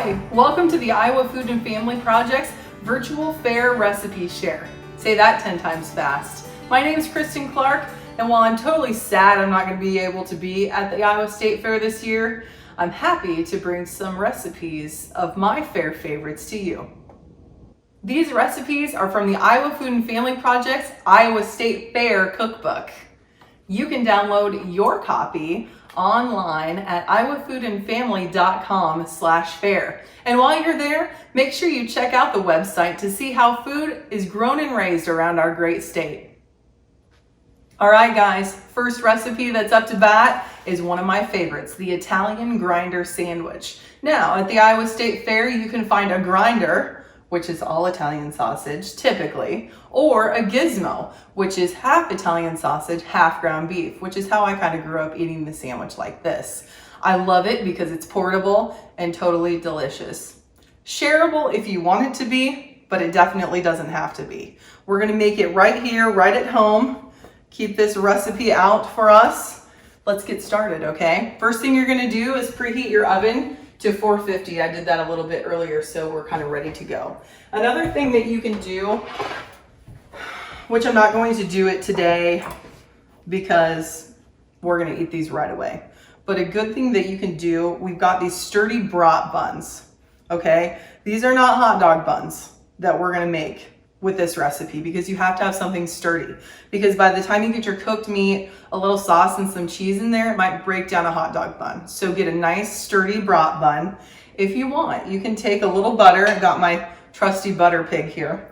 Hi, welcome to the Iowa Food and Family Project's Virtual Fair Recipe Share. Say that 10 times fast. My name is Cristen Clark, and while I'm totally sad I'm not going to be able to be at the Iowa State Fair this year, I'm happy to bring some recipes of my fair favorites to you. These recipes are from the Iowa Food and Family Project's Iowa State Fair Cookbook. You can download your copy online at iowafoodandfamily.com/fair. And while you're there, make sure you check out the website to see how food is grown and raised around our great state. All right, guys, first recipe that's up to bat is one of my favorites, the Italian grinder sandwich. Now, at the Iowa State Fair, you can find a grinder, which is all Italian sausage, typically, or a gizmo, which is half Italian sausage, half ground beef, which is how I kind of grew up eating the sandwich like this. I love it because it's portable and totally delicious. Shareable if you want it to be, but it definitely doesn't have to be. We're gonna make it right here, right at home. Keep this recipe out for us. Let's get started, okay? First thing you're gonna do is preheat your oven to 450. I did that a little bit earlier, so we're kind of ready to go. Another thing that you can do, which I'm not going to do it today because we're gonna eat these right away, but a good thing that you can do, we've got these sturdy brat buns, okay? These are not hot dog buns that we're gonna make with this recipe because you have to have something sturdy, because by the time you get your cooked meat, a little sauce and some cheese in there, it might break down a hot dog bun. So get a nice sturdy brat bun. If you want, you can take a little butter. I got my trusty butter pig here.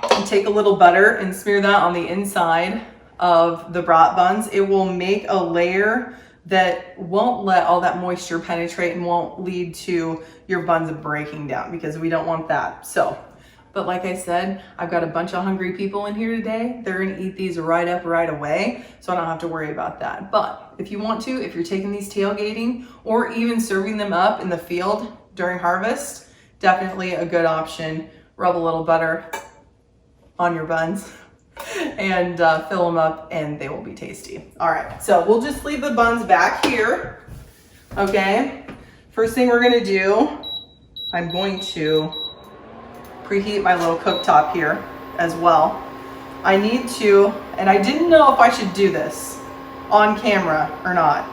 You take a little butter and smear that on the inside of the brat buns. It will make a layer that won't let all that moisture penetrate and won't lead to your buns breaking down, because we don't want that. But like I said, I've got a bunch of hungry people in here today. They're gonna eat these right up right away, so I don't have to worry about that. But if you want to, if you're taking these tailgating or even serving them up in the field during harvest, definitely a good option. Rub a little butter on your buns and fill them up, and they will be tasty. All right, so we'll just leave the buns back here, okay? First thing we're gonna do, I'm going to preheat my little cooktop here as well. I need to, and I didn't know if I should do this on camera or not,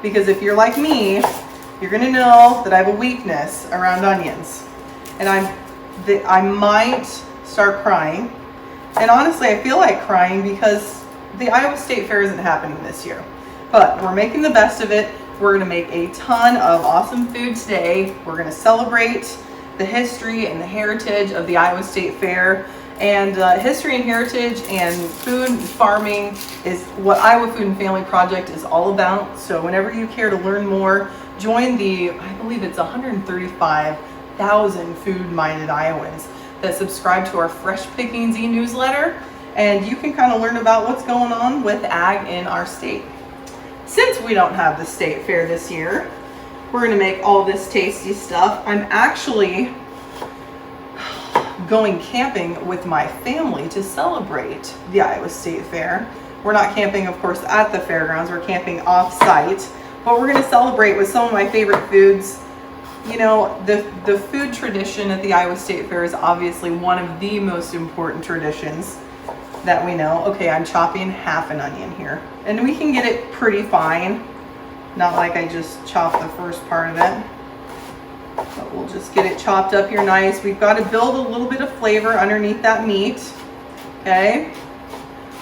because if you're like me, you're gonna know that I have a weakness around onions, and I might start crying. And honestly, I feel like crying because the Iowa State Fair isn't happening this year, but we're making the best of it. We're gonna make a ton of awesome food today. We're gonna celebrate the history and the heritage of the Iowa State Fair. And history and heritage and food and farming is what Iowa Food and Family Project is all about. So whenever you care to learn more, join the, I believe it's 135,000 food-minded Iowans that subscribe to our Fresh Pickings e-newsletter, and you can kind of learn about what's going on with ag in our state. Since we don't have the state fair this year, we're gonna make all this tasty stuff. I'm actually going camping with my family to celebrate the Iowa State Fair. We're not camping, of course, at the fairgrounds. We're camping off-site, but we're gonna celebrate with some of my favorite foods. You know, the food tradition at the Iowa State Fair is obviously one of the most important traditions that we know. Okay, I'm chopping half an onion here, and we can get it pretty fine. Not like I just chopped the first part of it, but we'll just get it chopped up here nice. We've got to build a little bit of flavor underneath that meat, okay?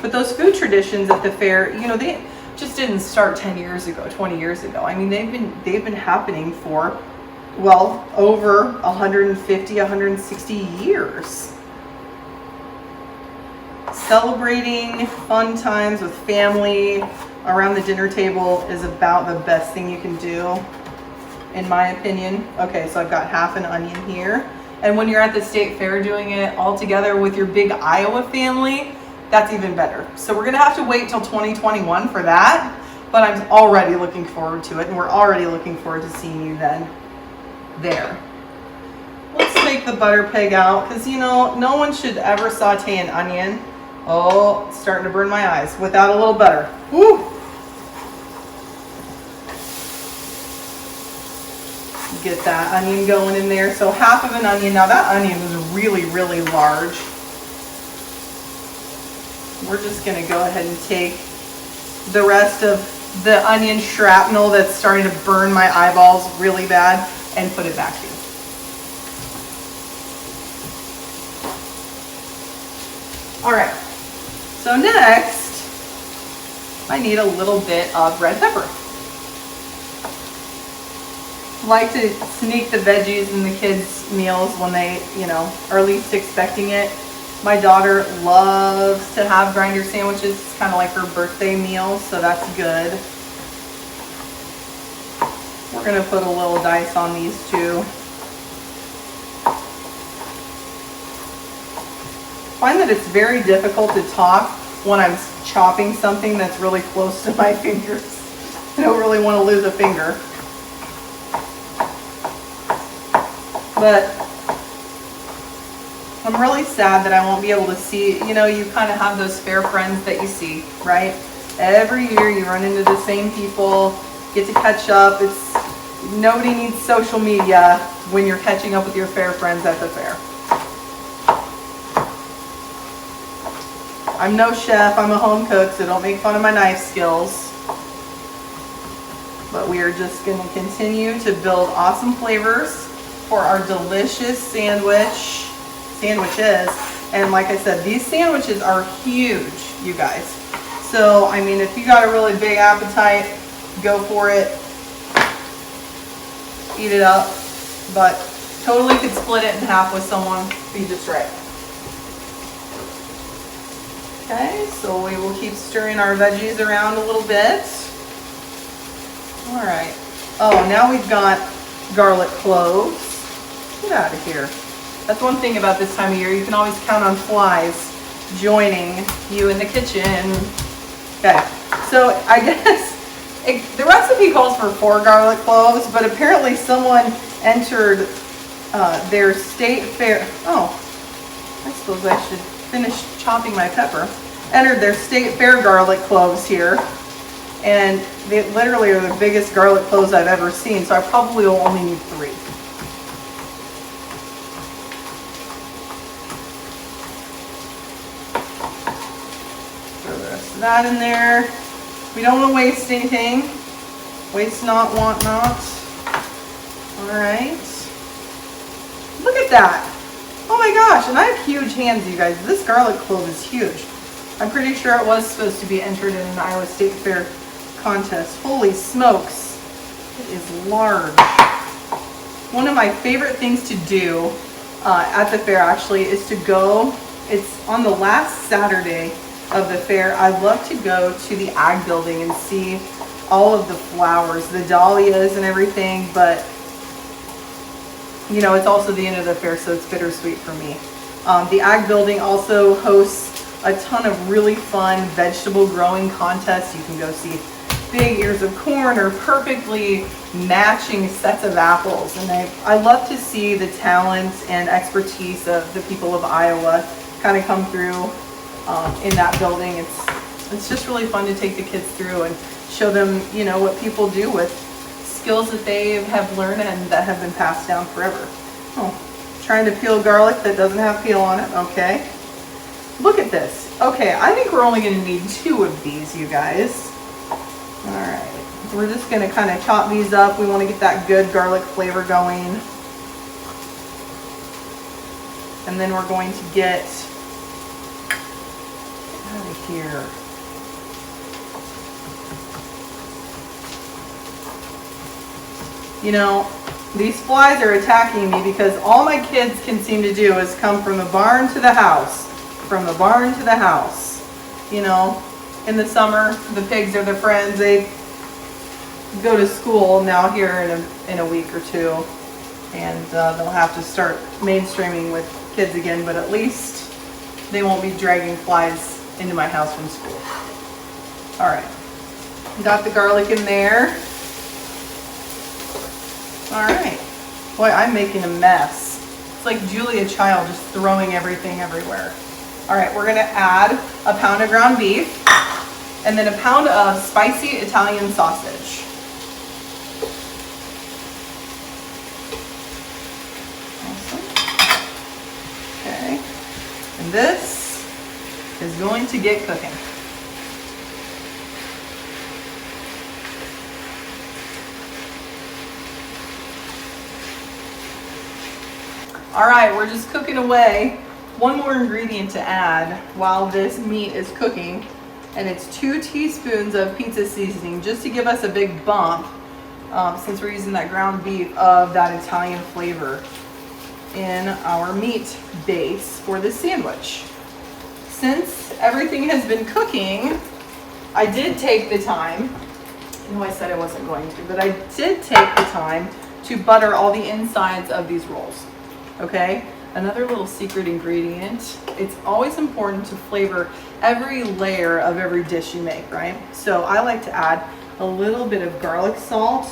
But those food traditions at the fair, you know, they just didn't start 10 years ago, 20 years ago. I mean, they've been happening for, well, over 150, 160 years. Celebrating fun times with family around the dinner table is about the best thing you can do, in my opinion. Okay, so I've got half an onion here. And when you're at the state fair doing it all together with your big Iowa family, that's even better. So we're gonna have to wait till 2021 for that, but I'm already looking forward to it, and we're already looking forward to seeing you then there. Let's take the butter pig out, because you know, no one should ever saute an onion. Oh, it's starting to burn my eyes without a little butter. Woo! get that onion going in there. So half of an onion. Now that onion was really, really large. We're just going to go ahead and take the rest of the onion shrapnel that's starting to burn my eyeballs really bad and put it back in. All right, so next I need a little bit of red pepper. I like to sneak the veggies in the kids' meals when they, are least expecting it. My daughter loves to have grinder sandwiches. It's kind of like her birthday meal, so that's good. We're going to put a little dice on these too. I find that it's very difficult to talk when I'm chopping something that's really close to my fingers. I don't really want to lose a finger. But I'm really sad that I won't be able to see, you kind of have those fair friends that you see, right? Every year you run into the same people, get to catch up. Nobody needs social media when you're catching up with your fair friends at the fair. I'm no chef, I'm a home cook, so don't make fun of my knife skills. But we are just going to continue to build awesome flavors for our delicious sandwiches. And like I said, these sandwiches are huge, you guys. So, if you got a really big appetite, go for it. Eat it up. But totally could split it in half with someone, be just right. Okay, so we will keep stirring our veggies around a little bit. All right. Oh, now we've got garlic cloves. Get out of here. That's one thing about this time of year. You can always count on flies joining you in the kitchen. Okay, so I guess the recipe calls for 4 garlic cloves, but apparently someone entered their state fair. Oh, I suppose I should finish chopping my pepper. Entered their state fair garlic cloves here, and they literally are the biggest garlic cloves I've ever seen, so I probably will only need 3. Throw the rest of that in there. We don't want to waste anything. Waste not, want not. All right. Look at that. Oh my gosh, and I have huge hands, you guys. This garlic clove is huge. I'm pretty sure it was supposed to be entered in an Iowa State Fair contest. Holy smokes, it is large. One of my favorite things to do at the fair actually is to go, it's on the last Saturday of the fair, I love to go to the ag building and see all of the flowers, the dahlias and everything, but it's also the end of the fair, so it's bittersweet for me. The ag building also hosts a ton of really fun vegetable growing contests. You can go see big ears of corn or perfectly matching sets of apples. And I love to see the talent and expertise of the people of Iowa kind of come through in that building. It's just really fun to take the kids through and show them, what people do with skills that they have learned and that have been passed down forever. Oh, trying to peel garlic that doesn't have peel on it. Okay. Look at this. Okay, I think we're only going to need 2 of these, you guys. All right. We're just going to kind of chop these up. We want to get that good garlic flavor going. And then we're going to get out of here. These flies are attacking me because all my kids can seem to do is come from the barn to the house. From the barn to the house. In the summer, the pigs are their friends. They go to school now here in a week or 2. And they'll have to start mainstreaming with kids again, but at least they won't be dragging flies into my house from school. All right. Got the garlic in there. All right. Boy, I'm making a mess. It's like Julia Child just throwing everything everywhere. All right, we're gonna add a pound of ground beef and then a pound of spicy Italian sausage. This is going to get cooking. All right, we're just cooking away. One more ingredient to add while this meat is cooking, and it's 2 teaspoons of pizza seasoning, just to give us a big bump, since we're using that ground beef, of that Italian flavor in our meat base for this sandwich. Since everything has been cooking, I did take the time, I know I said I wasn't going to, but I did take the time to butter all the insides of these rolls. Okay, another little secret ingredient. It's always important to flavor every layer of every dish you make, right? So I like to add a little bit of garlic salt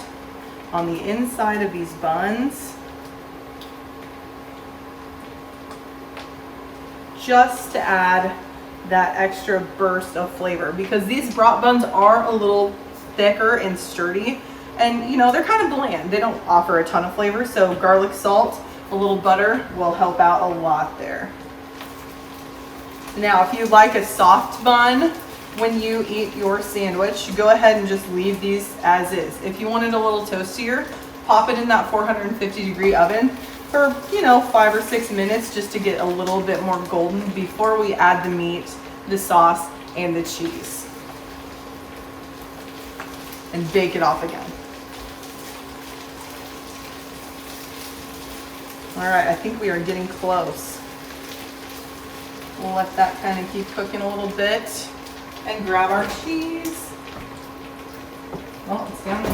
on the inside of these buns, just to add that extra burst of flavor, because these brat buns are a little thicker and sturdy, and you know, they're kind of bland. They don't offer a ton of flavor, so garlic salt, a little butter will help out a lot there. Now, if you like a soft bun when you eat your sandwich, go ahead and just leave these as is. If you want it a little toastier, pop it in that 450-degree oven for, 5 or 6 minutes, just to get a little bit more golden before we add the meat, the sauce, and the cheese. And bake it off again. All right, I think we are getting close. We'll let that kind of keep cooking a little bit and grab our cheese. Oh, it's down there.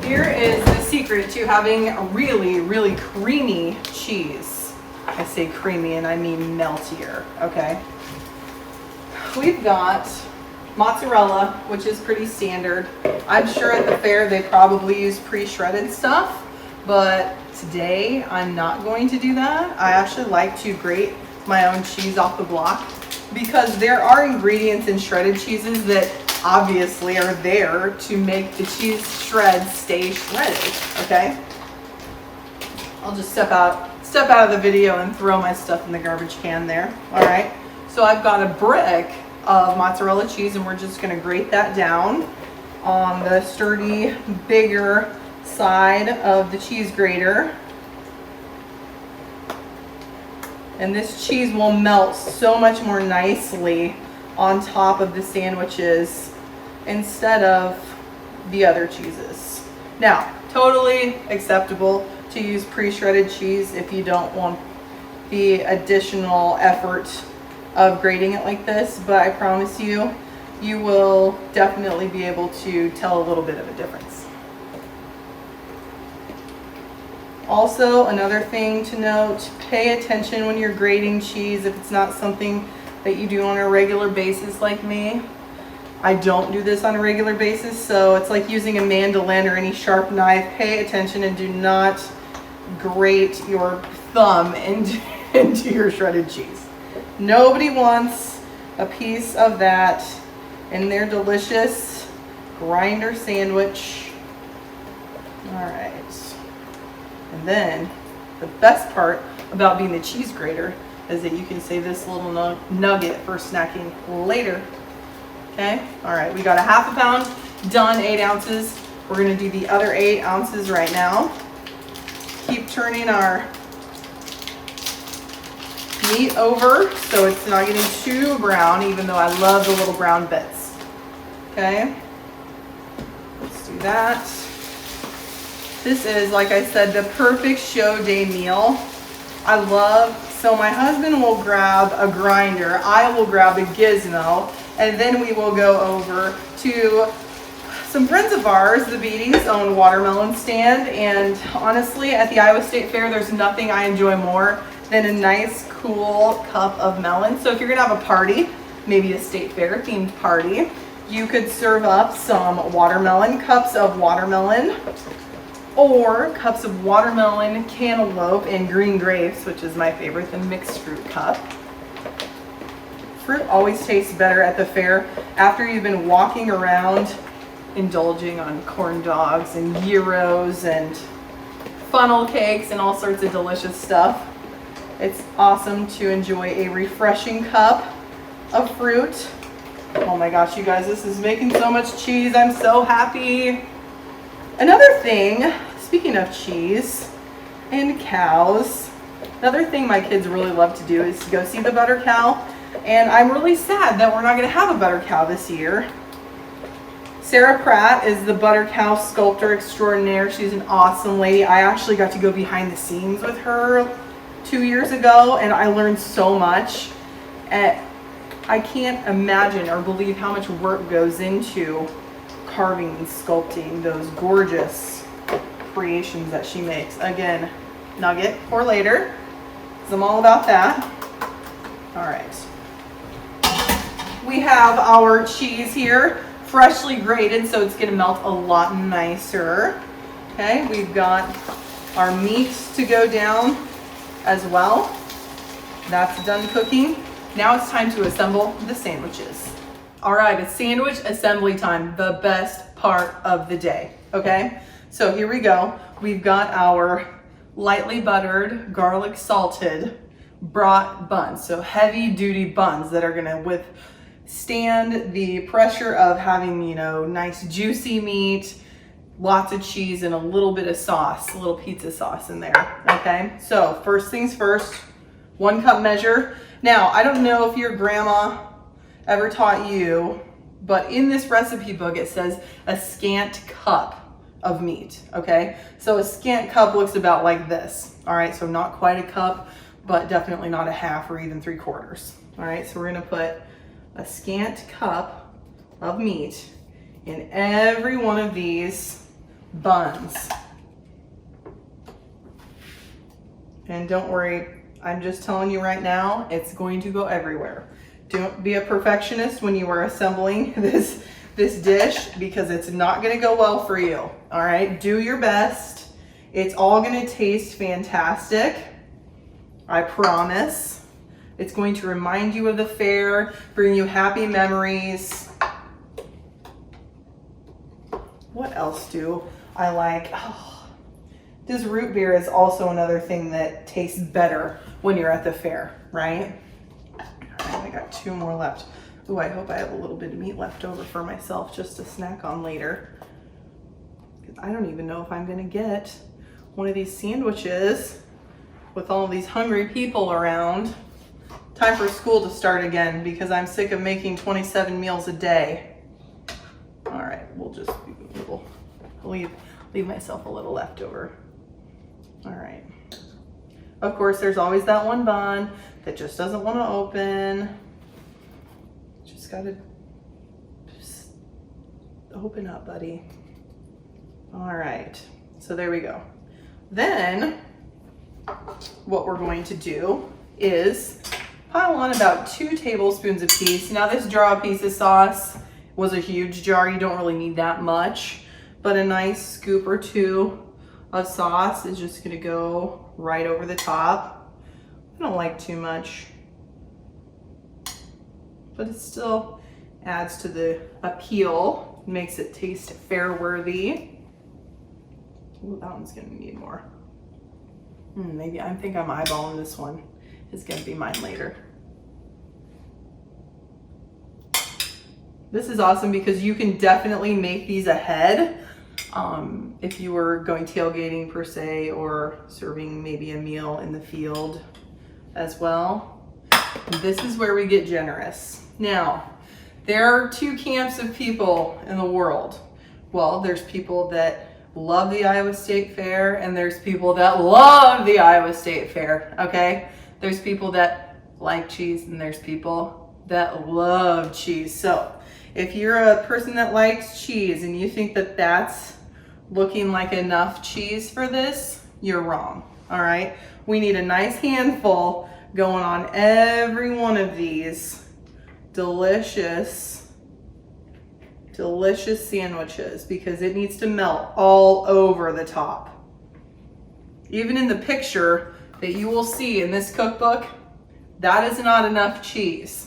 Here is the secret to having a really, really creamy cheese. I say creamy and I mean meltier, okay? We've got mozzarella, which is pretty standard. I'm sure at the fair they probably use pre-shredded stuff, but today I'm not going to do that. I actually like to grate my own cheese off the block, because there are ingredients in shredded cheeses that obviously are there to make the cheese shreds stay shredded, okay? I'll just step out of the video and throw my stuff in the garbage can there. All right, so I've got a brick of mozzarella cheese, and we're just gonna grate that down on the sturdy, bigger side of the cheese grater. And this cheese will melt so much more nicely on top of the sandwiches instead of the other cheeses. Now, totally acceptable to use pre-shredded cheese if you don't want the additional effort of grating it like this, but I promise you, you will definitely be able to tell a little bit of a difference. Also, another thing to note, pay attention when you're grating cheese if it's not something that you do on a regular basis like me. I don't do this on a regular basis, so it's like using a mandolin or any sharp knife. Pay attention and do not grate your thumb into your shredded cheese. Nobody wants a piece of that in their delicious grinder sandwich. All right. And then the best part about being the cheese grater is that you can save this little nugget for snacking later. Okay, all right, we got a half a pound done, 8 ounces. We're gonna do the other 8 ounces right now. Keep turning our meat over so it's not getting too brown, even though I love the little brown bits. Okay, let's do that. This is, like I said, the perfect show day meal. So my husband will grab a grinder, I will grab a gizmo, and then we will go over to some friends of ours, the Beatties, own watermelon stand. And honestly, at the Iowa State Fair, there's nothing I enjoy more than a nice, cool cup of melon. So if you're gonna have a party, maybe a state fair themed party, you could serve up some watermelon, cups of watermelon, or cups of watermelon, cantaloupe, and green grapes, which is my favorite, the mixed fruit cup. Fruit always tastes better at the fair after you've been walking around indulging on corn dogs and gyros and funnel cakes and all sorts of delicious stuff. It's awesome to enjoy a refreshing cup of fruit. Oh my gosh, you guys, this is making so much cheese. I'm so happy. Another thing, speaking of cheese and cows, another thing my kids really love to do is to go see the butter cow. And I'm really sad that we're not going to have a butter cow this year. Sarah Pratt is the butter cow sculptor extraordinaire. She's an awesome lady. I actually got to go behind the scenes with her 2 years ago, and I learned so much. And I can't imagine or believe how much work goes into carving and sculpting those gorgeous creations that she makes. Again, nugget for later, because I'm all about that. All right. We have our cheese here, freshly grated, so it's going to melt a lot nicer. Okay, we've got our meat to go down as well. That's done cooking. Now it's time to assemble the sandwiches. All right, it's sandwich assembly time, the best part of the day, okay? So here we go. We've got our lightly buttered, garlic salted brat buns. So heavy duty buns that are gonna withstand the pressure of having, you know, nice juicy meat, lots of cheese, and a little bit of sauce, a little pizza sauce in there, okay? So first things first, 1 cup measure. Now, I don't know if your grandma ever taught you, but in this recipe book, it says a scant cup of meat, okay? So a scant cup looks about like this, all right? So not quite a cup, but definitely not a half or even 3/4. All right, so we're gonna put a scant cup of meat in every one of these buns. And don't worry, I'm just telling you right now, it's going to go everywhere. Don't be a perfectionist when you are assembling this dish, because it's not gonna go well for you, all right? Do your best. It's all gonna taste fantastic, I promise. It's going to remind you of the fair, bring you happy memories. What else do I like? Oh, this root beer is also another thing that tastes better when you're at the fair, right? All right, I got 2 more left. Ooh, I hope I have a little bit of meat left over for myself just to snack on later. Because I don't even know if I'm gonna get one of these sandwiches with all of these hungry people around. Time for school to start again, because I'm sick of making 27 meals a day. All right, we'll just leave myself a little leftover. All right. Of course, there's always that one bun that just doesn't want to open. Just gotta open up, buddy. All right, so there we go. Then what we're going to do is pile on about 2 tablespoons apiece. Now this jar of pizza sauce was a huge jar. You don't really need that much, but a nice scoop or 2 of sauce is just gonna go right over the top. I don't like too much, but it still adds to the appeal, makes it taste fair-worthy. Ooh, that one's gonna need more. Maybe I think I'm eyeballing this one. It's gonna be mine later. This is awesome because you can definitely make these ahead if you were going tailgating per se, or serving maybe a meal in the field as well. This is where we get generous. Now, there are 2 camps of people in the world. Well, there's people that love the Iowa State Fair, and there's people that love the Iowa State Fair, okay? There's people that like cheese, and there's people that love cheese. So if you're a person that likes cheese and you think that that's looking like enough cheese for this, you're wrong, all right? We need a nice handful going on every one of these delicious sandwiches, because it needs to melt all over the top. Even in the picture that you will see in this cookbook, that is not enough cheese.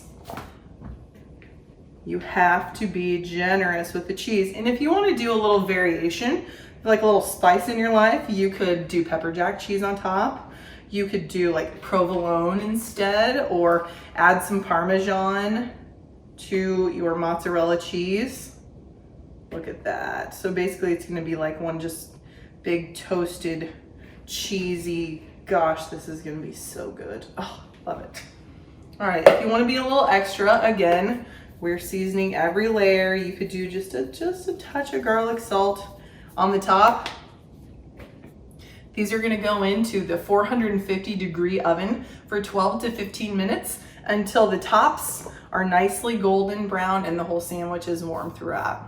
You have to be generous with the cheese. And if you want to do a little variation, like a little spice in your life, you could do pepper jack cheese on top. You could do like provolone instead, or add some Parmesan to your mozzarella cheese. Look at that. So basically it's gonna be like one just big toasted, cheesy, gosh, this is gonna be so good. Oh, love it. All right, if you wanna be a little extra, again, we're seasoning every layer. You could do just a touch of garlic salt on the top. These are gonna go into the 450-degree oven for 12 to 15 minutes until the tops are nicely golden brown and the whole sandwich is warm throughout.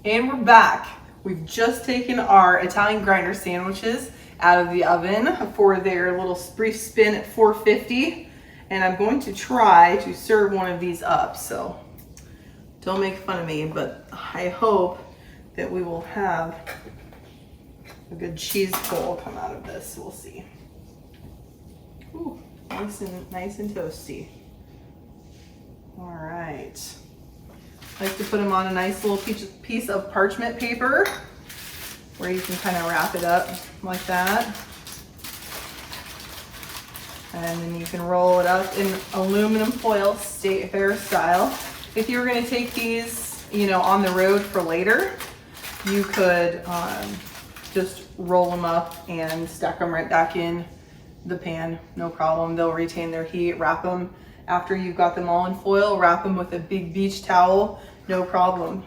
And we're back. We've just taken our Italian grinder sandwiches out of the oven for their little brief spin at 450. And I'm going to try to serve one of these up. So don't make fun of me, but I hope that we will have a good cheese pull come out of this. We'll see. Ooh, nice and toasty. All right. I like to put them on a nice little piece of parchment paper where you can kind of wrap it up like that. And then you can roll it up in aluminum foil, State Fair style. If you were gonna take these, on the road for later, you could just roll them up and stack them right back in the pan, no problem. They'll retain their heat. Wrap them after you've got them all in foil, wrap them with a big beach towel, no problem.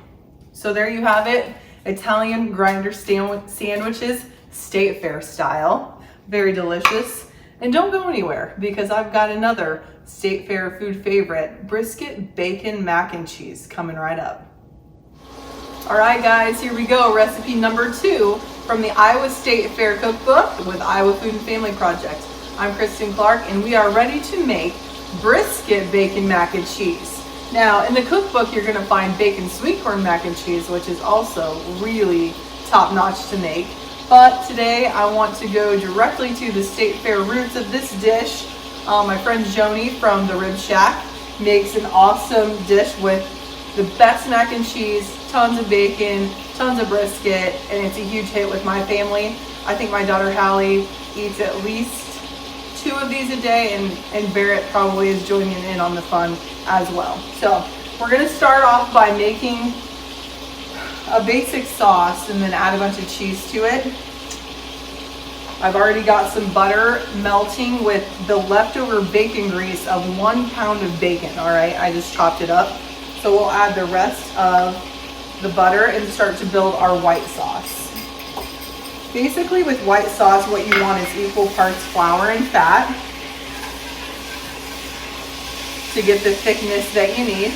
So there you have it, Italian grinder sandwiches, State Fair style. Very delicious. And don't go anywhere because I've got another State Fair food favorite, brisket bacon mac and cheese, coming right up. All right guys, here we go, recipe number 2 from the Iowa State Fair cookbook with Iowa Food and Family Project. I'm Cristen Clark and we are ready to make brisket bacon mac and cheese. Now in the cookbook you're gonna find bacon sweet corn mac and cheese, which is also really top notch to make. But today I want to go directly to the State Fair roots of this dish. My friend Joni from the Rib Shack makes an awesome dish with the best mac and cheese, tons of bacon, tons of brisket, and it's a huge hit with my family. I think my daughter Hallie eats at least 2 of these a day, and Barrett probably is joining in on the fun as well. So we're gonna start off by making a basic sauce and then add a bunch of cheese to it. I've already got some butter melting with the leftover bacon grease of 1 pound of bacon, all right? I just chopped it up. So we'll add the rest of the butter and start to build our white sauce. Basically with white sauce, what you want is equal parts flour and fat to get the thickness that you need.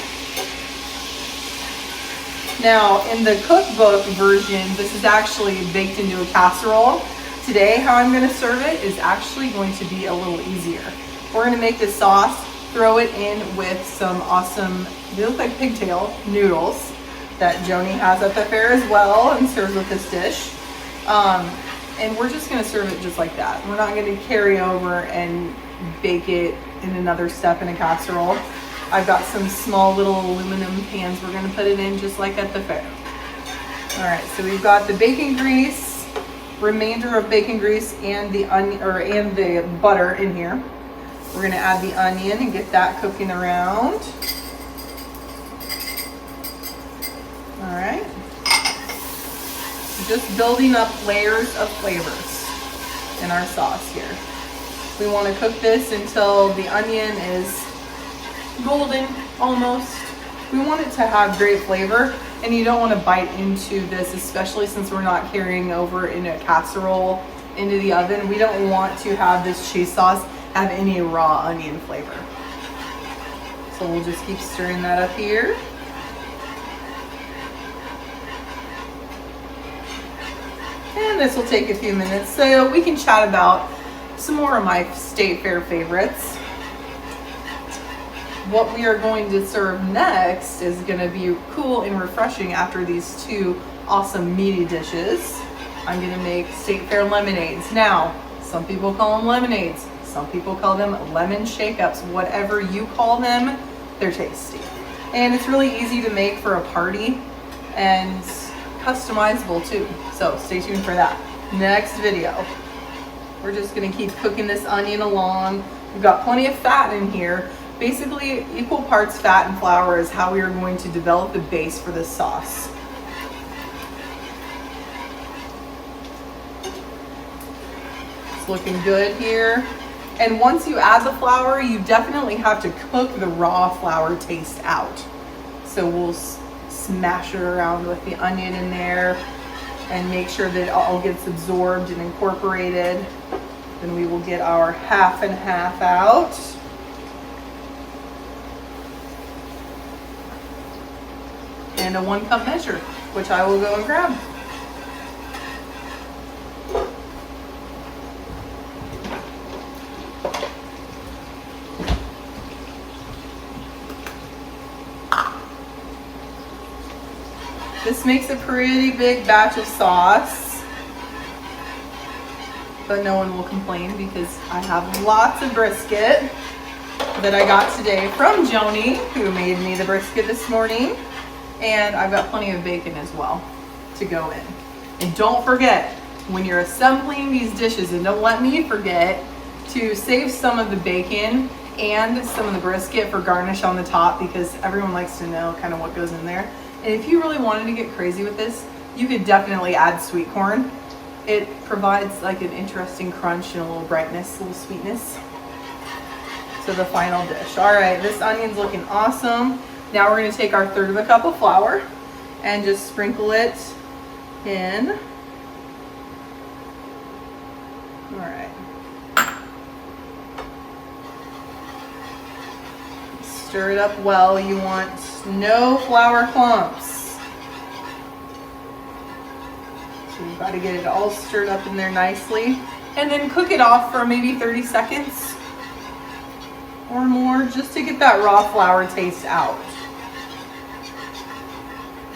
Now in the cookbook version, this is actually baked into a casserole. Today, how I'm gonna serve it is actually going to be a little easier. We're gonna make this sauce, throw it in with some awesome, they look like pigtail noodles that Joni has at the fair as well and serves with this dish. And we're just gonna serve it just like that. We're not gonna carry over and bake it in another step in a casserole. I've got some small little aluminum pans we're gonna put it in just like at the fair. All right, so we've got the bacon grease, remainder of bacon grease and the onion and the butter in here. We're gonna add the onion and get that cooking around. All right. Just building up layers of flavors in our sauce here. We want to cook this until the onion is golden almost. We want it to have great flavor, and you don't want to bite into this, especially since we're not carrying over in a casserole into the oven. We don't want to have this cheese sauce have any raw onion flavor. So we'll just keep stirring that up here. And this will take a few minutes, so we can chat about some more of my State Fair favorites. What we are going to serve next is going to be cool and refreshing after these 2 awesome meaty dishes. I'm going to make State Fair lemonades. Now, some people call them lemonades. Some people call them lemon shake-ups. Whatever you call them, they're tasty. And it's really easy to make for a party. And customizable too. So stay tuned for that. Next video. We're just gonna keep cooking this onion along. We've got plenty of fat in here. Basically, equal parts fat and flour is how we are going to develop the base for this sauce. It's looking good here. And once you add the flour, you definitely have to cook the raw flour taste out. So we'll smash it around with the onion in there and make sure that it all gets absorbed and incorporated. Then we will get our half and half out. And a 1 cup measure, which I will go and grab. This makes a pretty big batch of sauce, but no one will complain because I have lots of brisket that I got today from Joni, who made me the brisket this morning. And I've got plenty of bacon as well to go in. And don't forget, when you're assembling these dishes, and don't let me forget, to save some of the bacon and some of the brisket for garnish on the top, because everyone likes to know kind of what goes in there. And if you really wanted to get crazy with this, you could definitely add sweet corn. It provides like an interesting crunch and a little brightness, a little sweetness to the final dish. All right, this onion's looking awesome. Now we're going to take our 1/3 cup of flour and just sprinkle it in. All right. Stir it up well. You want no flour clumps. So you've got to get it all stirred up in there nicely. And then cook it off for maybe 30 seconds or more, just to get that raw flour taste out.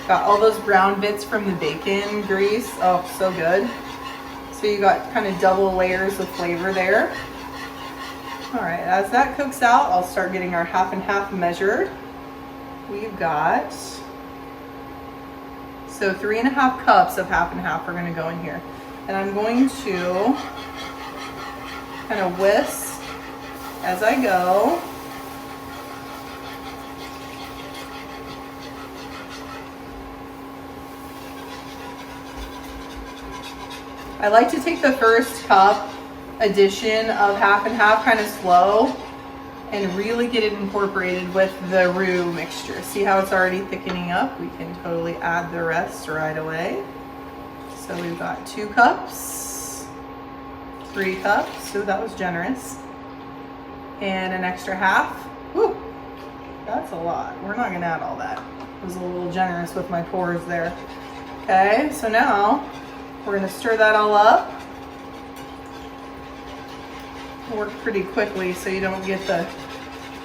Got all those brown bits from the bacon grease. Oh, so good. So you got kind of double layers of flavor there. All right, as that cooks out, I'll start getting our half and half measured. We've got, so 3.5 cups of half and half are gonna go in here. And I'm going to kind of whisk as I go. I like to take the first cup addition of half and half kind of slow and really get it incorporated with the roux mixture. See how it's already thickening up? We can totally add the rest right away. So we've got 2 cups, 3 cups, so that was generous, and an extra half. Whew, that's a lot. We're not gonna add all that. I was a little generous with my pours there. Okay, so now we're gonna stir that all up. Work pretty quickly so you don't get the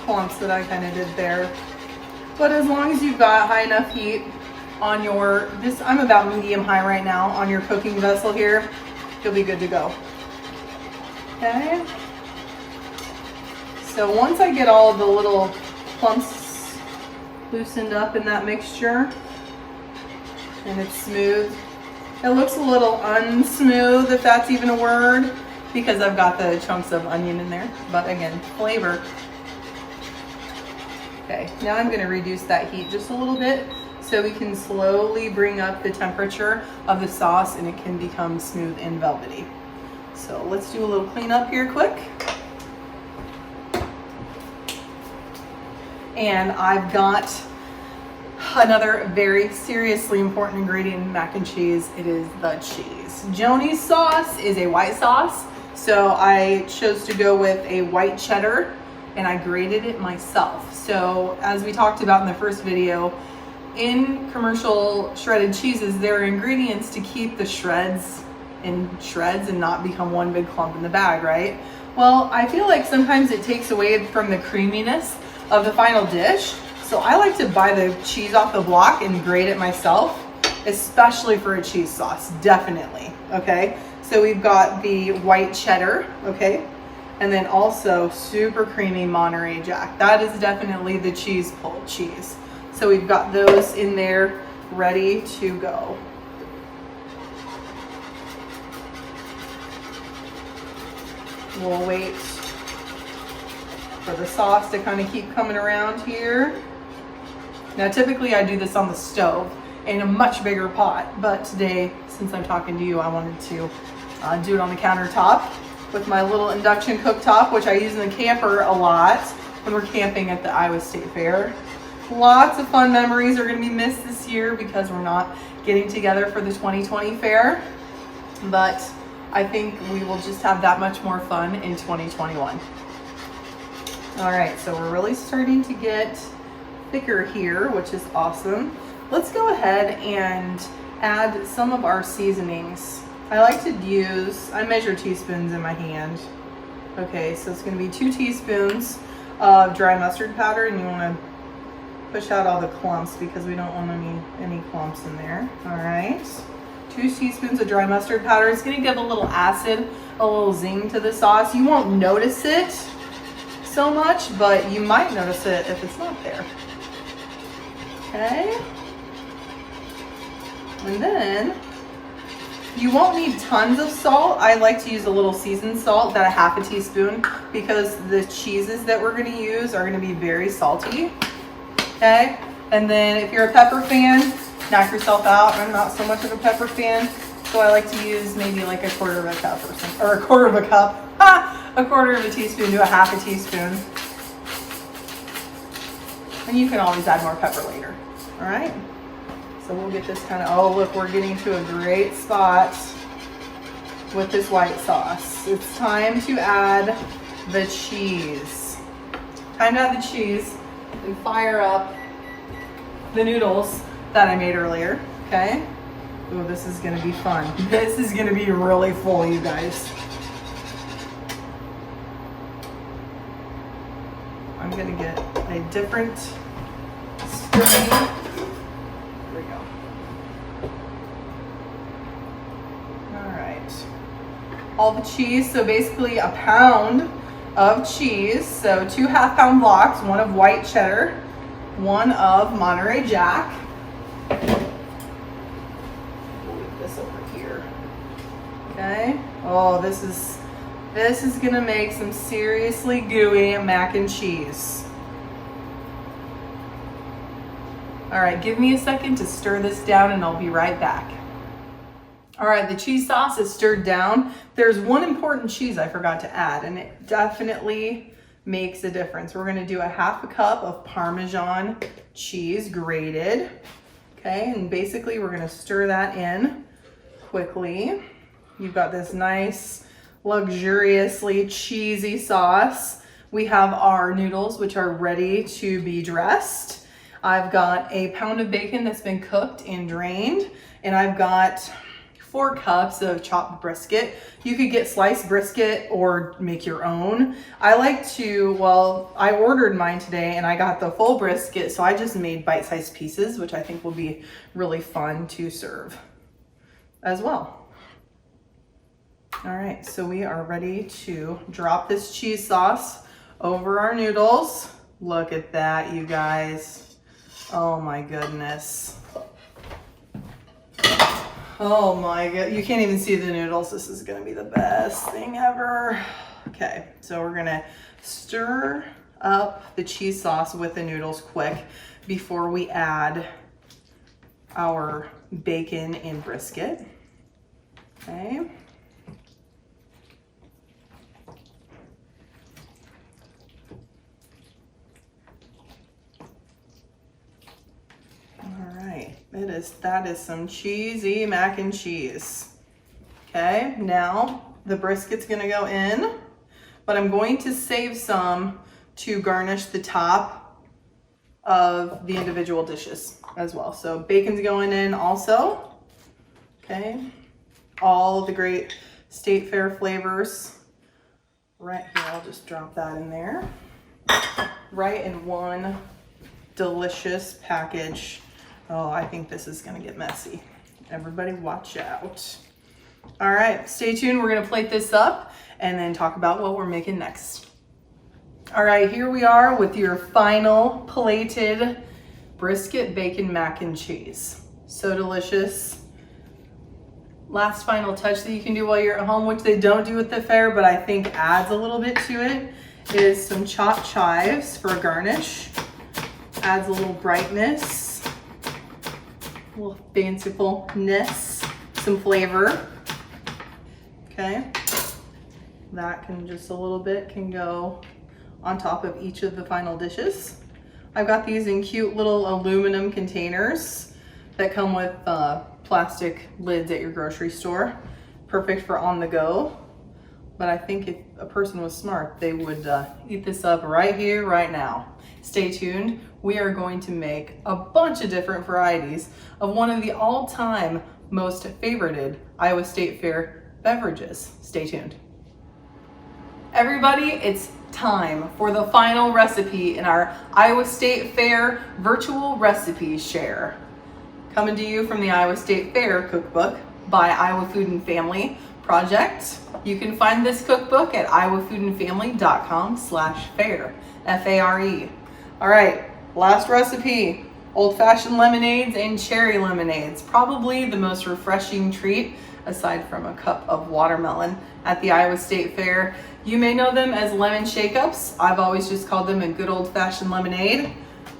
clumps that I kind of did there. But as long as you've got high enough heat on your, I'm about medium high right now on your cooking vessel here, you'll be good to go. Okay. So once I get all of the little clumps loosened up in that mixture and it's smooth, it looks a little unsmooth, if that's even a word, because I've got the chunks of onion in there, but again, flavor. Okay, now I'm gonna reduce that heat just a little bit so we can slowly bring up the temperature of the sauce and it can become smooth and velvety. So let's do a little cleanup here quick. And I've got another very seriously important ingredient in mac and cheese. It is the cheese. Joni's sauce is a white sauce, so I chose to go with a white cheddar and I grated it myself. So as we talked about in the first video, in commercial shredded cheeses, there are ingredients to keep the shreds in shreds and not become one big clump in the bag, right? Well, I feel like sometimes it takes away from the creaminess of the final dish. So I like to buy the cheese off the block and grate it myself, especially for a cheese sauce, definitely, okay? So we've got the white cheddar, okay? And then also super creamy Monterey Jack. That is definitely the cheese pulled cheese. So we've got those in there ready to go. We'll wait for the sauce to kind of keep coming around here. Now typically I do this on the stove in a much bigger pot, but today, since I'm talking to you, I wanted to do it on the countertop with my little induction cooktop, which I use in the camper a lot when we're camping at the Iowa State Fair. Lots of fun memories are going to be missed this year because we're not getting together for the 2020 fair, but I think we will just have that much more fun in 2021. All right, so we're really starting to get thicker here, which is awesome. Let's go ahead and add some of our seasonings. I like to use, I measure teaspoons in my hand. Okay, so it's going to be 2 teaspoons of dry mustard powder, and you want to push out all the clumps because we don't want any clumps in there. All right, 2 teaspoons of dry mustard powder. It's going to give a little acid, a little zing to the sauce. You won't notice it so much, but you might notice it if it's not there. Okay, and then you won't need tons of salt. I like to use a little seasoned salt, about a half a teaspoon, because the cheeses that we're going to use are going to be very salty. Okay, and then if you're a pepper fan, knock yourself out. I'm not so much of a pepper fan, so I like to use maybe like a quarter of a cup or something, or a quarter of a cup, a quarter of a teaspoon to a half a teaspoon. And you can always add more pepper later. All right, so we'll get this kind of, oh look, we're getting to a great spot with this white sauce. It's time to add the cheese. Time to add the cheese and fire up the noodles that I made earlier. Okay. Oh, this is gonna be fun. This is gonna be really full, you guys. I'm gonna get a different stirring. Here we go. All right. All the cheese, so basically a pound of cheese. So 2 half-pound blocks, 1 of white cheddar, 1 of Monterey Jack. We'll leave this over here. Okay. Oh, this is gonna make some seriously gooey mac and cheese. All right, give me a second to stir this down and I'll be right back. All right, the cheese sauce is stirred down. There's one important cheese I forgot to add, and it definitely makes a difference. We're gonna do a half a cup of Parmesan cheese grated. Okay, and basically we're gonna stir that in quickly. You've got this nice, luxuriously cheesy sauce. We have our noodles, which are ready to be dressed. I've got a pound of bacon that's been cooked and drained, and I've got 4 cups of chopped brisket. You could get sliced brisket or make your own. I like to, well, I ordered mine today and I got the full brisket, so I just made bite-sized pieces, which I think will be really fun to serve as well. All right, so we are ready to drop this cheese sauce over our noodles. Look at that, you guys. Oh my goodness. Oh my god, you can't even see the noodles. This is gonna be the best thing ever. Okay, so we're gonna stir up the cheese sauce with the noodles quick before we add our bacon and brisket. Okay. That is some cheesy mac and cheese. Okay, now the brisket's gonna go in, but I'm going to save some to garnish the top of the individual dishes as well. So bacon's going in also. Okay, all of the great State Fair flavors right here. I'll just drop that in there. Right in one delicious package. Oh, I think this is gonna get messy. Everybody watch out. All right, stay tuned. We're gonna plate this up and then talk about what we're making next. All right, here we are with your final plated brisket bacon mac and cheese. So delicious. Last final touch that you can do while you're at home, which they don't do at the fair, but I think adds a little bit to it, is some chopped chives for a garnish. Adds a little brightness, a little fancifulness, some flavor. Okay, that can just a little bit can go on top of each of the final dishes. I've got these in cute little aluminum containers that come with plastic lids at your grocery store. Perfect for on the go. But I think if a person was smart, they would eat this up right here, right now. Stay tuned. We are going to make a bunch of different varieties of one of the all-time most favorited Iowa State Fair beverages. Stay tuned. Everybody, it's time for the final recipe in our Iowa State Fair virtual recipe share. Coming to you from the Iowa State Fair cookbook by Iowa Food and Family Project. You can find this cookbook at iowafoodandfamily.com/fair, F-A-R-E. All right, last recipe, old-fashioned lemonades and cherry lemonades. Probably the most refreshing treat aside from a cup of watermelon at the Iowa State Fair. You may know them as lemon shake-ups. I've always just called them a good old-fashioned lemonade.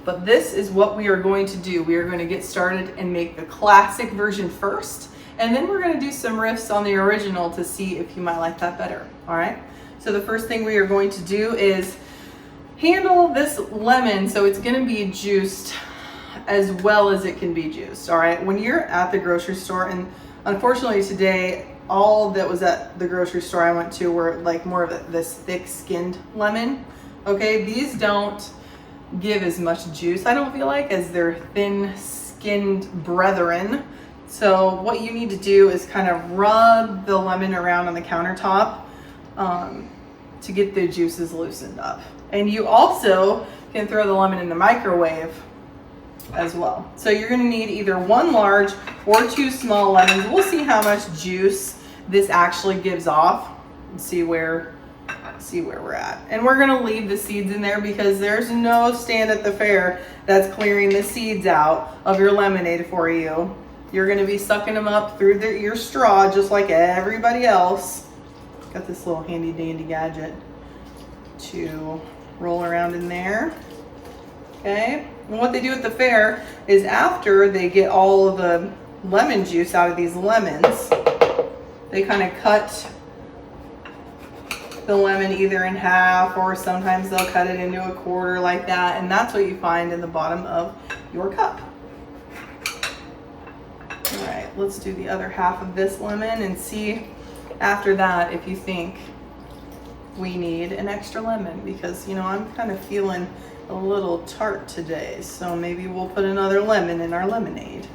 But this is what we are going to do. We are going to get started and make the classic version first, and then we're going to do some riffs on the original to see if you might like that better. All right, so the first thing we are going to do is handle this lemon so it's going to be juiced as well as it can be juiced. All right, when you're at the grocery store, and unfortunately today all that was at the grocery store I went to were like more of this thick-skinned lemon. Okay, these don't give as much juice, I don't feel like, as their thin-skinned brethren. So what you need to do is kind of rub the lemon around on the countertop to get the juices loosened up. And you also can throw the lemon in the microwave as well. So you're going to need either one large or two small lemons. We'll see how much juice this actually gives off and see where we're at. And we're going to leave the seeds in there because there's no stand at the fair that's clearing the seeds out of your lemonade for you. You're going to be sucking them up through your straw just like everybody else. Got this little handy dandy gadget to roll around in there. Okay, and what they do at the fair is after they get all of the lemon juice out of these lemons, they kind of cut the lemon either in half, or sometimes they'll cut it into a quarter like that, and that's what you find in the bottom of your cup. All right, let's do the other half of this lemon and see after that if you think we need an extra lemon, because you know I'm kind of feeling a little tart today, so maybe we'll put another lemon in our lemonade.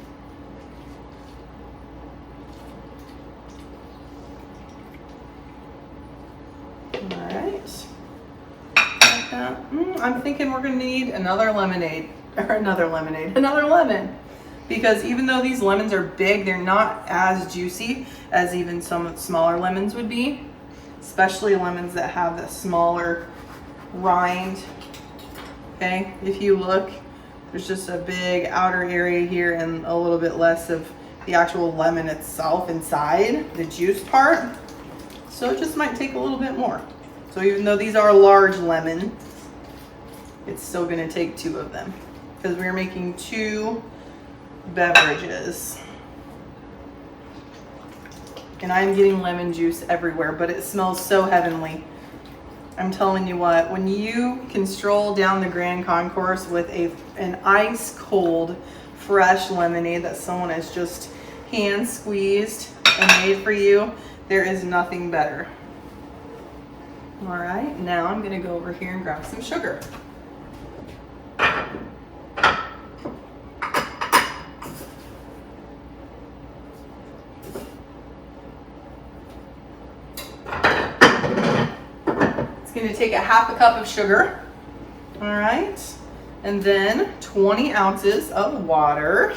I'm thinking we're gonna need another lemon, because even though these lemons are big, they're not as juicy as even some smaller lemons would be, especially lemons that have the smaller rind. Okay, if you look, there's just a big outer area here and a little bit less of the actual lemon itself inside, the juice part. So it just might take a little bit more. So even though these are large lemons, it's still going to take two of them because we're making two beverages. And I'm getting lemon juice everywhere, but it smells so heavenly. I'm telling you what, when you can stroll down the Grand Concourse with an ice cold, fresh lemonade that someone has just hand squeezed and made for you, there is nothing better. All right, now I'm gonna go over here and grab some sugar. It's gonna take a half a cup of sugar, all right, and then 20 ounces of water.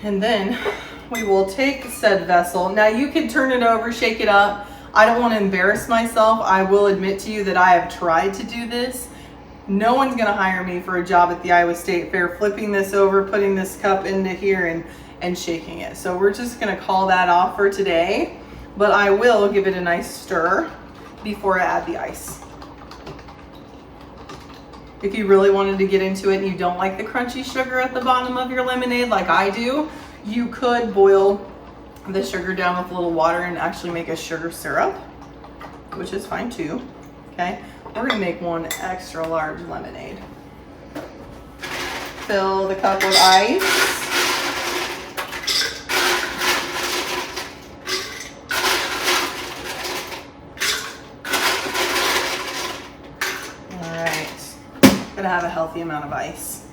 And then we will take said vessel. Now you can turn it over, shake it up. I don't want to embarrass myself. I will admit to you that I have tried to do this. No one's going to hire me for a job at the Iowa State Fair, flipping this over, putting this cup into here and shaking it. So we're just going to call that off for today, but I will give it a nice stir before I add the ice. If you really wanted to get into it and you don't like the crunchy sugar at the bottom of your lemonade like I do, you could boil the sugar down with a little water and actually make a sugar syrup, which is fine too. Okay, we're gonna make one extra large lemonade. Fill the cup with ice. Gonna have a healthy amount of ice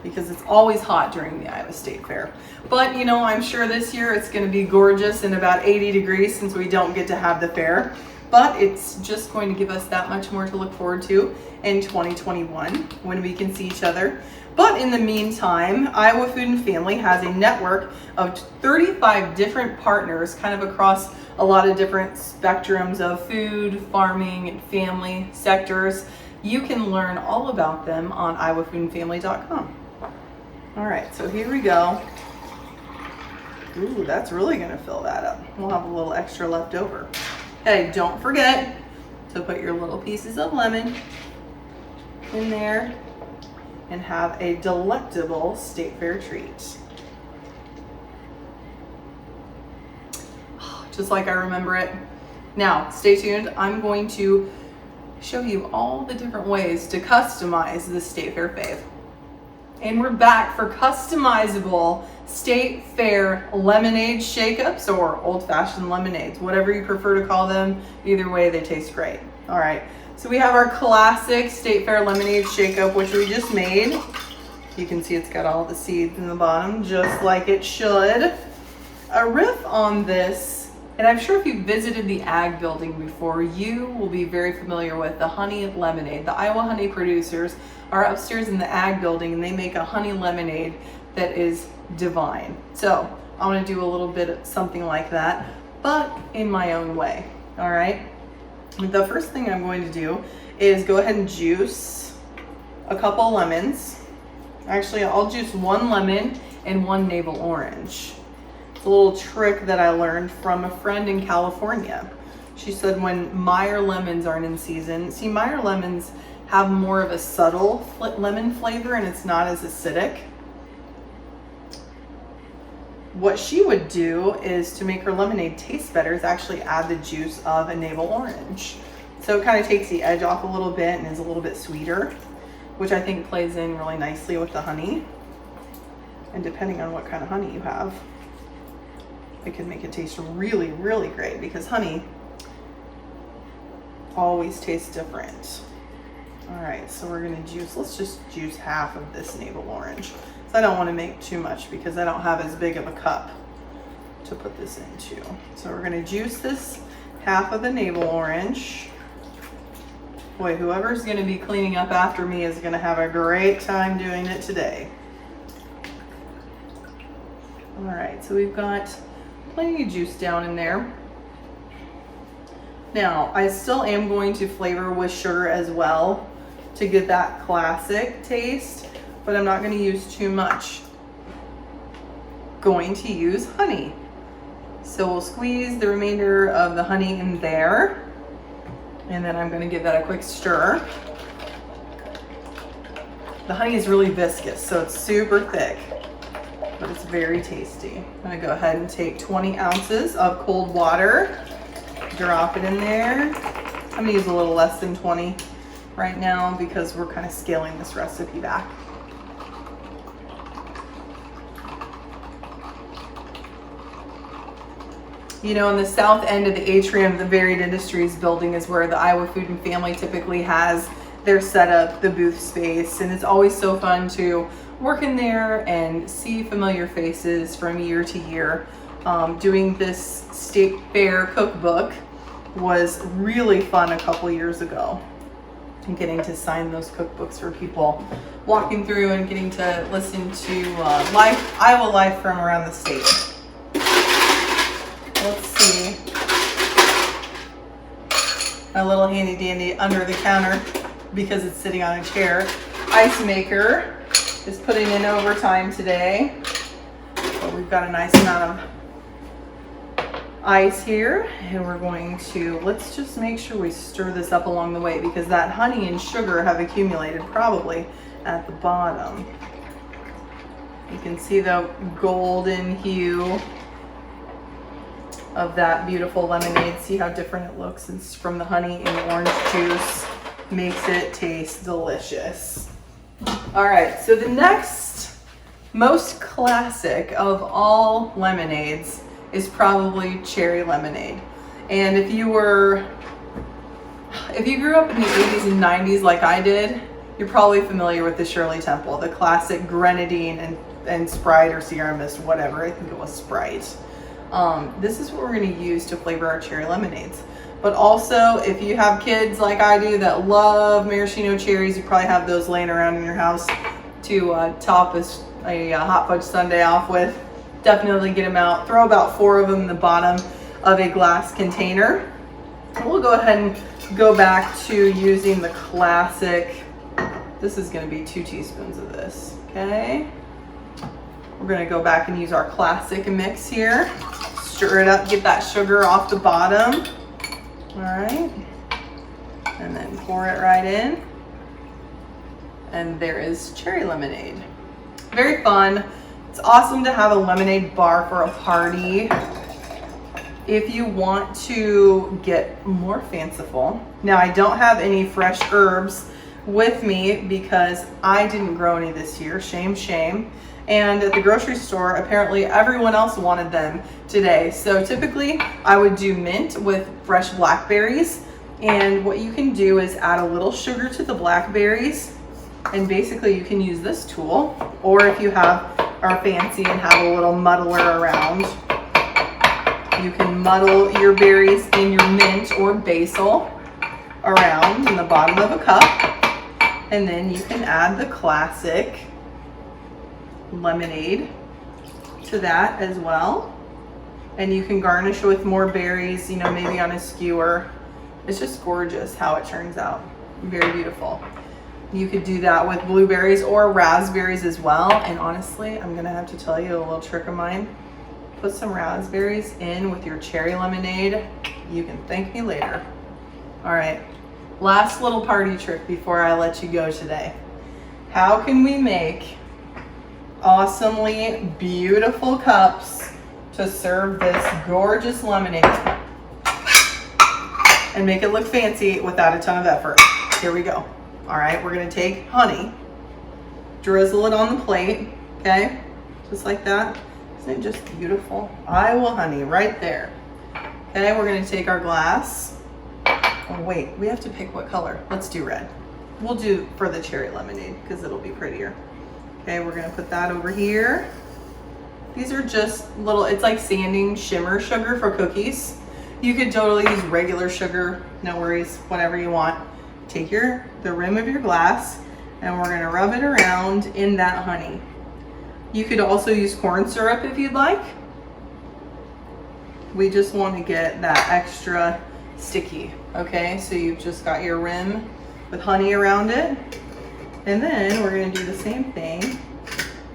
because it's always hot during the Iowa State Fair. But you know, I'm sure this year it's gonna be gorgeous and about 80 degrees since we don't get to have the fair. But it's just going to give us that much more to look forward to in 2021 when we can see each other. But in the meantime, Iowa Food and Family has a network of 35 different partners kind of across a lot of different spectrums of food, farming, and family sectors. You can learn all about them on iowafoodandfamily.com. All right, so here we go. Ooh, that's really gonna fill that up. We'll have a little extra left over. Hey, don't forget to put your little pieces of lemon in there and have a delectable State Fair treat. Just like I remember it. Now, stay tuned. I'm going to show you all the different ways to customize the State Fair fave. And we're back for customizable State Fair lemonade shake-ups or old-fashioned lemonades, whatever you prefer to call them. Either way, they taste great. All right, so we have our classic State Fair lemonade shake-up, which we just made. You can see it's got all the seeds in the bottom, just like it should. A riff on this, and I'm sure if you visited the Ag Building before, you will be very familiar with the honey lemonade. The Iowa honey producers are upstairs in the Ag Building and they make a honey lemonade that is divine. So I want to do a little bit of something like that, but in my own way. All right. The first thing I'm going to do is go ahead and juice a couple lemons. Actually, I'll juice one lemon and one navel orange. It's a little trick that I learned from a friend in California. She said when Meyer lemons aren't in season, see, Meyer lemons have more of a subtle lemon flavor and it's not as acidic. What she would do is to make her lemonade taste better is actually add the juice of a navel orange. So it kind of takes the edge off a little bit and is a little bit sweeter, which I think plays in really nicely with the honey. And depending on what kind of honey you have, it can make it taste really, really great because honey always tastes different. All right, so we're gonna juice, let's just juice half of this navel orange. So I don't wanna make too much because I don't have as big of a cup to put this into. So we're gonna juice this half of the navel orange. Boy, whoever's gonna be cleaning up after me is gonna have a great time doing it today. All right, so we've got plenty of juice down in there. Now, I still am going to flavor with sugar as well to get that classic taste, but I'm not going to use too much. Going to use honey. So we'll squeeze the remainder of the honey in there, and then I'm going to give that a quick stir. The honey is really viscous, so it's super thick, but it's very tasty. I'm gonna go ahead and take 20 ounces of cold water, drop it in there. I'm gonna use a little less than 20 right now because we're kind of scaling this recipe back. You know, in the south end of the atrium, the Varied Industries building is where the Iowa Food and Family typically has their setup, the booth space, and it's always so fun to work in there and see familiar faces from year to year. Doing this State Fair cookbook was really fun a couple years ago. And getting to sign those cookbooks for people, walking through and getting to listen to Iowa life from around the state. Let's see. my little handy dandy under the counter because it's sitting on a chair. Ice maker is putting in overtime today. So we've got a nice amount of ice here, and we're going to, let's just make sure we stir this up along the way because that honey and sugar have accumulated probably at the bottom. You can see the golden hue of that beautiful lemonade. See how different it looks? It's from the honey and the orange juice. Makes it taste delicious. All right, so the next most classic of all lemonades is probably cherry lemonade. And if you grew up in the 80s and 90s like I did, you're probably familiar with the Shirley Temple, the classic grenadine and Sprite or Sierra Mist, whatever. I think it was Sprite. This is what we're going to use to flavor our cherry lemonades. But also, if you have kids like I do that love maraschino cherries, you probably have those laying around in your house to top a hot fudge sundae off with. Definitely get them out. Throw about 4 of them in the bottom of a glass container. We'll go ahead and go back to using the classic. This is going to be 2 teaspoons of this, okay? We're going to go back and use our classic mix here. Stir it up, get that sugar off the bottom. All right. And then pour it right in. And there is cherry lemonade. Very fun. It's awesome to have a lemonade bar for a party. If you want to get more fanciful. Now, I don't have any fresh herbs with me because I didn't grow any this year. Shame, shame. And at the grocery store, apparently everyone else wanted them today. So typically I would do mint with fresh blackberries. And what you can do is add a little sugar to the blackberries. And basically you can use this tool, or if you are fancy and have a little muddler around, you can muddle your berries in your mint or basil around in the bottom of a cup. And then you can add the classic lemonade to that as well. And you can garnish with more berries, you know, maybe on a skewer. It's just gorgeous how it turns out. Very beautiful. You could do that with blueberries or raspberries as well. And honestly, I'm gonna have to tell you a little trick of mine. Put some raspberries in with your cherry lemonade. You can thank me later. All right, last little party trick before I let you go today. How can we make awesomely beautiful cups to serve this gorgeous lemonade and make it look fancy without a ton of effort? Here we go. All right, we're gonna take honey, drizzle it on the plate, okay? Just like that. Isn't it just beautiful? Iowa honey right there. Okay, we're gonna take our glass. Oh wait, we have to pick what color. Let's do red. We'll do for the cherry lemonade because it'll be prettier. Okay, we're gonna put that over here. These are just little, it's like sanding shimmer sugar for cookies. You could totally use regular sugar, no worries, whatever you want. Take the rim of your glass and we're gonna rub it around in that honey. You could also use corn syrup if you'd like. We just want to get that extra sticky, okay? So you've just got your rim with honey around it. And then we're gonna do the same thing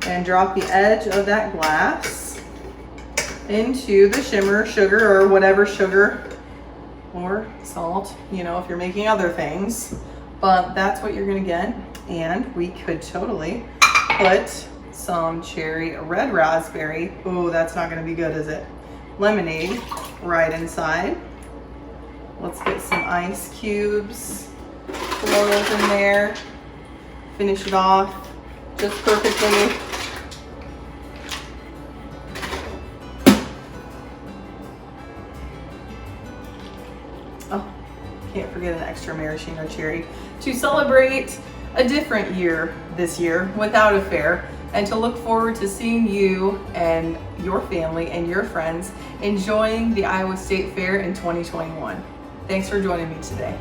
and drop the edge of that glass into the shimmer sugar or whatever sugar or salt, you know, if you're making other things. But that's what you're gonna get. And we could totally put some cherry red raspberry. Oh, that's not gonna be good, is it? Lemonade right inside. Let's get some ice cubes, throw those in there, finish it off just perfectly. Oh, can't forget an extra maraschino cherry to celebrate a different year this year without a fair, and to look forward to seeing you and your family and your friends enjoying the Iowa State Fair in 2021. Thanks for joining me today.